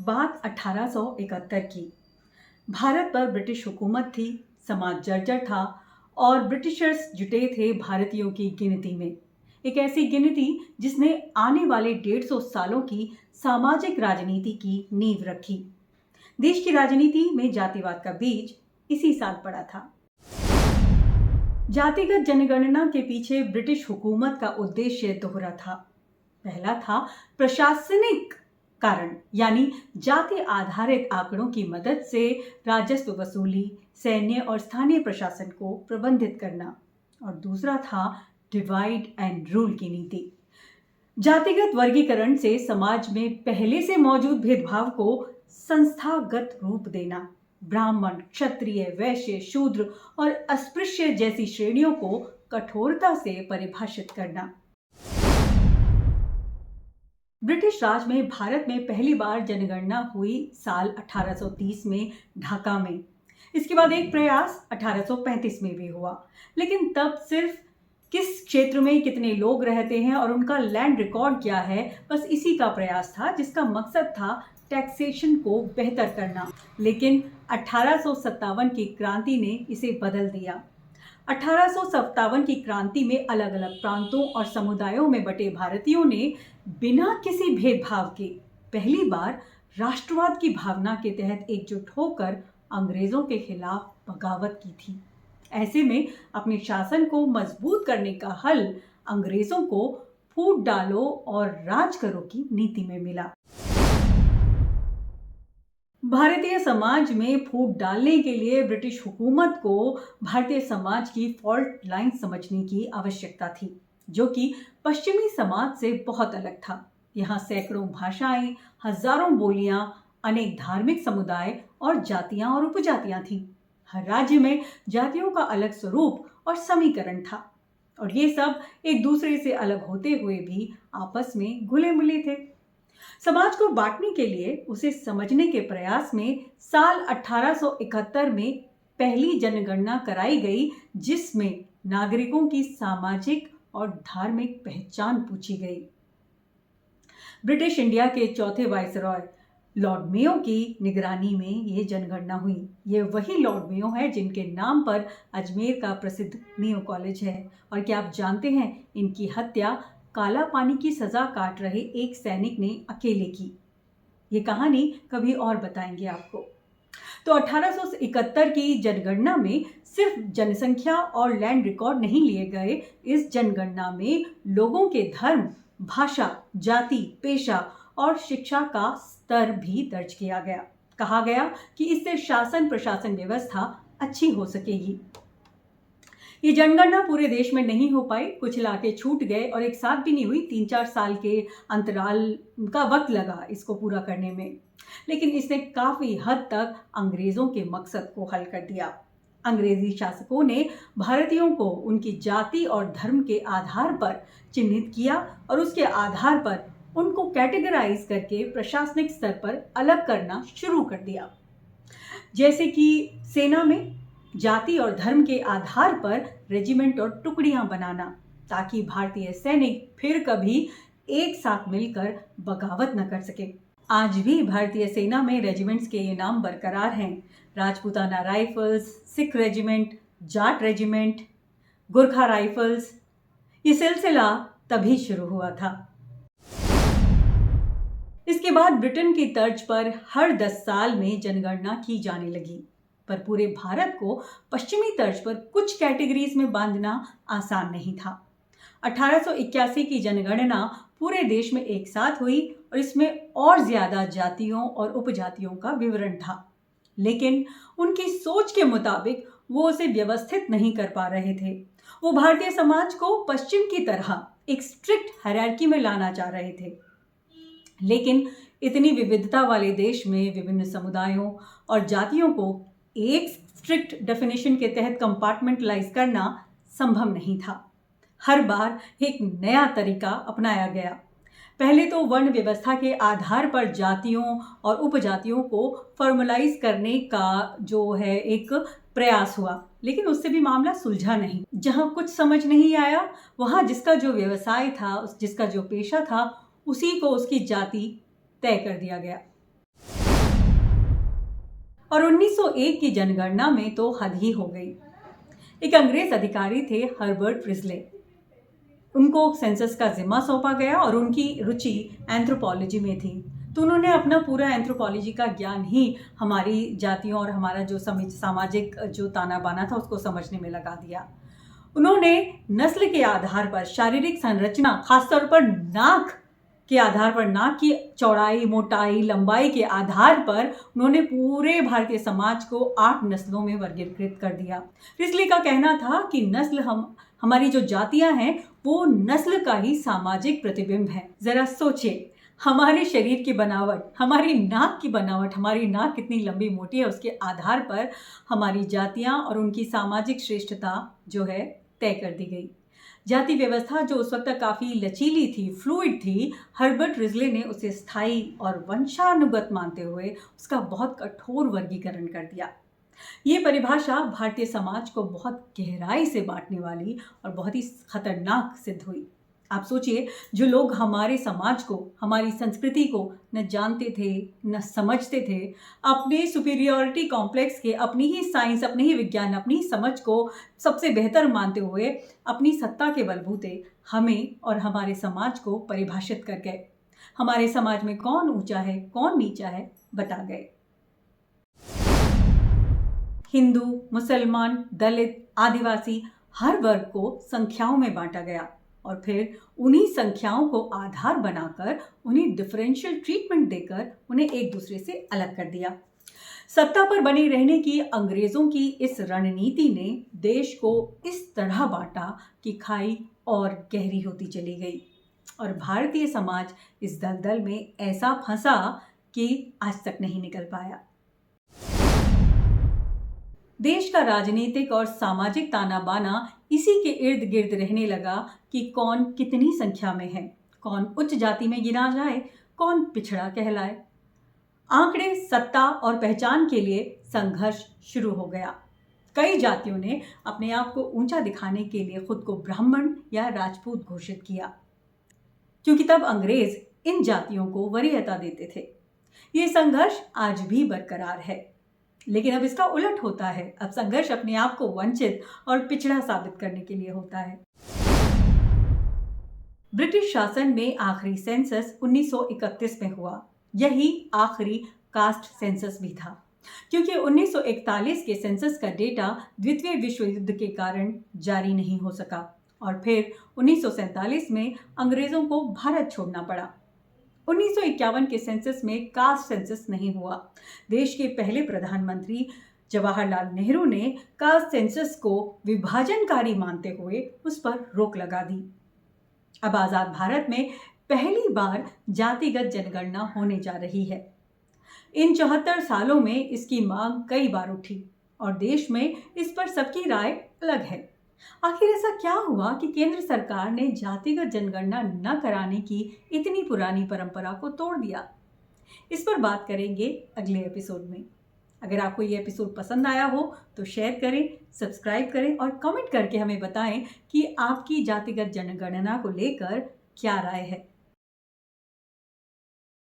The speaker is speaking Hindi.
बात 1871 की। भारत पर ब्रिटिश हुकूमत थी, समाज जर्जर था और ब्रिटिशर्स जुटे थे भारतीयों की गिनती में। एक ऐसी गिनती जिसने आने वाले 150 सालों की सामाजिक राजनीति की नींव रखी। देश की राजनीति में जातिवाद का बीज इसी साल पड़ा था। जातिगत जनगणना के पीछे ब्रिटिश हुकूमत का उद्देश्य दोहरा था। पहला था प्रशासनिक कारण, यानी जाति आधारित आंकड़ों की मदद से राजस्व वसूली, सैन्य और स्थानीय प्रशासन को प्रबंधित करना, और दूसरा था डिवाइड एंड रूल की नीति। जातिगत वर्गीकरण से समाज में पहले से मौजूद भेदभाव को संस्थागत रूप देना, ब्राह्मण, क्षत्रिय, वैश्य, शूद्र और अस्पृश्य जैसी श्रेणियों को कठोरता से परिभाषित करना। ब्रिटिश राज में भारत में पहली बार जनगणना हुई साल 1830 में ढाका में। इसके बाद एक प्रयास 1835 में भी हुआ, लेकिन तब सिर्फ किस क्षेत्र में कितने लोग रहते हैं और उनका लैंड रिकॉर्ड क्या है, बस इसी का प्रयास था, जिसका मकसद था टैक्सेशन को बेहतर करना। लेकिन 1857 की क्रांति ने इसे बदल दिया। 1857 की क्रांति में अलग अलग प्रांतों और समुदायों में बटे भारतीयों ने बिना किसी भेदभाव के पहली बार राष्ट्रवाद की भावना के तहत एकजुट होकर अंग्रेजों के खिलाफ बगावत की थी। ऐसे में अपने शासन को मजबूत करने का हल अंग्रेजों को फूट डालो और राज करो की नीति में मिला। भारतीय समाज में फूट डालने के लिए ब्रिटिश हुकूमत को भारतीय समाज की फॉल्ट लाइन समझने की आवश्यकता थी, जो कि पश्चिमी समाज से बहुत अलग था। यहाँ सैकड़ों भाषाएं, हजारों बोलियां, अनेक धार्मिक समुदाय और जातियां और उपजातियां थीं। हर राज्य में जातियों का अलग स्वरूप और समीकरण था, और ये सब एक दूसरे से अलग होते हुए भी आपस में घुले मिले थे। समाज को बांटने के लिए उसे समझने के प्रयास में साल 1871 में पहली जनगणना कराई गई, जिसमें नागरिकों की सामाजिक और धार्मिक पहचान पूछी गई। ब्रिटिश इंडिया के चौथे वाइसरॉय लॉर्ड मेयो की निगरानी में यह जनगणना हुई। ये वही लॉर्ड मेयो है जिनके नाम पर अजमेर का प्रसिद्ध मेयो कॉलेज है। और क्या आप जानते हैं, इनकी हत्या काला पानी की सजा काट रहे एक सैनिक ने अकेले की। ये कहानी कभी और बताएंगे आपको। तो 1871 की जनगणना में सिर्फ जनसंख्या और लैंड रिकॉर्ड नहीं लिए गए। इस जनगणना में लोगों के धर्म, भाषा, जाति, पेशा और शिक्षा का स्तर भी दर्ज किया गया। कहा गया कि इससे शासन प्रशासन व्यवस्था अच्छी हो सकेगी। ये जनगणना पूरे देश में नहीं हो पाई, कुछ इलाके छूट गए और एक साथ भी नहीं हुई। 3-4 साल के अंतराल का वक्त लगा इसको पूरा करने में, लेकिन इसने काफी हद तक अंग्रेजों के मकसद को हल कर दिया। अंग्रेजी शासकों ने भारतीयों को उनकी जाति और धर्म के आधार पर चिन्हित किया और उसके आधार पर उनको कैटेगराइज करके प्रशासनिक स्तर पर अलग करना शुरू कर दिया। जैसे कि सेना में जाति और धर्म के आधार पर रेजिमेंट और टुकड़ियां बनाना, ताकि भारतीय सैनिक फिर कभी एक साथ मिलकर बगावत न कर सके। आज भी भारतीय सेना में रेजिमेंट्स के ये नाम बरकरार हैं: Rajputana rifles, Sikh regiment, Jat regiment, Gorkha rifles. ये सिलसिला तभी शुरू हुआ था। इसके बाद ब्रिटेन की तर्ज पर हर 10 साल में जनगणना की जाने लगी, पर पूरे भारत को पश्चिमी तर्ज पर कुछ कैटेगरीज में बांधना आसान नहीं था। 1881 की जनगणना पूरे देश में एक साथ हुई और इसमें और ज्यादा जातियों और उपजातियों का विवरण था, लेकिन उनकी सोच के मुताबिक वो उसे व्यवस्थित नहीं कर पा रहे थे। वो भारतीय समाज को पश्चिम की तरह एक स्ट्रिक्ट हायरार्की में लाना चाह रहे थे, लेकिन इतनी विविधता वाले देश में विभिन्न समुदायों और जातियों को एक स्ट्रिक्ट डेफिनेशन के तहत कंपार्टमेंटलाइज करना संभव नहीं था। हर बार एक नया तरीका अपनाया गया। पहले तो वर्ण व्यवस्था के आधार पर जातियों और उपजातियों को फॉर्मलाइज करने का जो है एक प्रयास हुआ, लेकिन उससे भी मामला सुलझा नहीं। जहां कुछ समझ नहीं आया, वहां जिसका जो व्यवसाय था, जिसका जो पेशा था, उसी को उसकी जाति तय कर दिया गया। और 1901 की जनगणना में तो हद ही हो गई। एक अंग्रेज अधिकारी थे हर्बर्ट रिजले। उनको सेंसस का जिम्मा सौंपा गया और उनकी रुचि एंथ्रोपोलॉजी में थी। तो उन्होंने अपना पूरा एंथ्रोपोलॉजी का ज्ञान ही हमारी जातियों और हमारा जो सामाजिक जो ताना बाना था उसको समझने में लगा दिया। उन्होंने नस्ल के आधार पर शारीरिक संरचना, खासतौर पर नाक के आधार पर, नाक की चौड़ाई, मोटाई, लंबाई के आधार पर उन्होंने पूरे भारतीय समाज को 8 नस्लों में वर्गीकृत कर दिया। रिजले का कहना था कि नस्ल हमारी जो जातियां हैं वो नस्ल का ही सामाजिक प्रतिबिंब है। जरा सोचिए, हमारे शरीर की बनावट, हमारी नाक की बनावट, हमारी नाक कितनी लंबी मोटी है, उसके आधार पर हमारी जातियां और उनकी सामाजिक श्रेष्ठता जो है तय कर दी गई। जाति व्यवस्था जो उस वक्त काफ़ी लचीली थी, फ्लूइड थी, हर्बर्ट रिजले ने उसे स्थायी और वंशानुगत मानते हुए उसका बहुत कठोर वर्गीकरण कर दिया। ये परिभाषा भारतीय समाज को बहुत गहराई से बांटने वाली और बहुत ही खतरनाक सिद्ध हुई। आप सोचिए, जो लोग हमारे समाज को, हमारी संस्कृति को न जानते थे, न समझते थे, अपने सुपीरियरिटी कॉम्प्लेक्स के, अपनी ही साइंस, अपने ही विज्ञान, अपनी ही समझ को सबसे बेहतर मानते हुए अपनी सत्ता के बलबूते हमें और हमारे समाज को परिभाषित कर गए। हमारे समाज में कौन ऊंचा है, कौन नीचा है, बता गए। हिंदू, मुसलमान, दलित, आदिवासी, हर वर्ग को संख्याओं में बांटा गया और फिर उन्हीं संख्याओं को आधार बनाकर उन्हें डिफरेंशियल ट्रीटमेंट देकर उन्हें एक दूसरे से अलग कर दिया। सत्ता पर बने रहने की अंग्रेजों की इस रणनीति ने देश को इस तरह बांटा कि खाई और गहरी होती चली गई और भारतीय समाज इस दलदल में ऐसा फंसा कि आज तक नहीं निकल पाया। देश का राजनीतिक और सामाजिक ताना बाना इसी के इर्द गिर्द रहने लगा कि कौन कितनी संख्या में है, कौन उच्च जाति में गिना जाए, कौन पिछड़ा कहलाए। आंकड़े, सत्ता और पहचान के लिए संघर्ष शुरू हो गया। कई जातियों ने अपने आप को ऊंचा दिखाने के लिए खुद को ब्राह्मण या राजपूत घोषित किया, क्योंकि तब अंग्रेज इन जातियों को वरीयता देते थे। ये संघर्ष आज भी बरकरार है, लेकिन अब इसका उलट होता है। अब संघर्ष अपने आप को वंचित और पिछड़ा साबित करने के लिए होता है। ब्रिटिश शासन में आखिरी सेंसस 1931 में हुआ। यही आखिरी कास्ट सेंसस भी था, क्योंकि 1941 के सेंसस का डेटा द्वितीय विश्व युद्ध के कारण जारी नहीं हो सका और फिर 1947 में अंग्रेजों को भारत छोड़ना पड़ा। 1951 के सेंसस में कास्ट सेंसस नहीं हुआ। देश के पहले प्रधानमंत्री जवाहरलाल नेहरू ने कास्ट सेंसस को विभाजनकारी मानते हुए उस पर रोक लगा दी। अब आजाद भारत में पहली बार जातिगत जनगणना होने जा रही है। इन 74 सालों में इसकी मांग कई बार उठी और देश में इस पर सबकी राय अलग है। आखिर ऐसा क्या हुआ कि केंद्र सरकार ने जातिगत जनगणना न कराने की इतनी पुरानी परंपरा को तोड़ दिया? इस पर बात करेंगे अगले एपिसोड में। अगर आपको ये एपिसोड पसंद आया हो तो शेयर करें, सब्सक्राइब करें और कमेंट करके हमें बताएं कि आपकी जातिगत जनगणना को लेकर क्या राय है।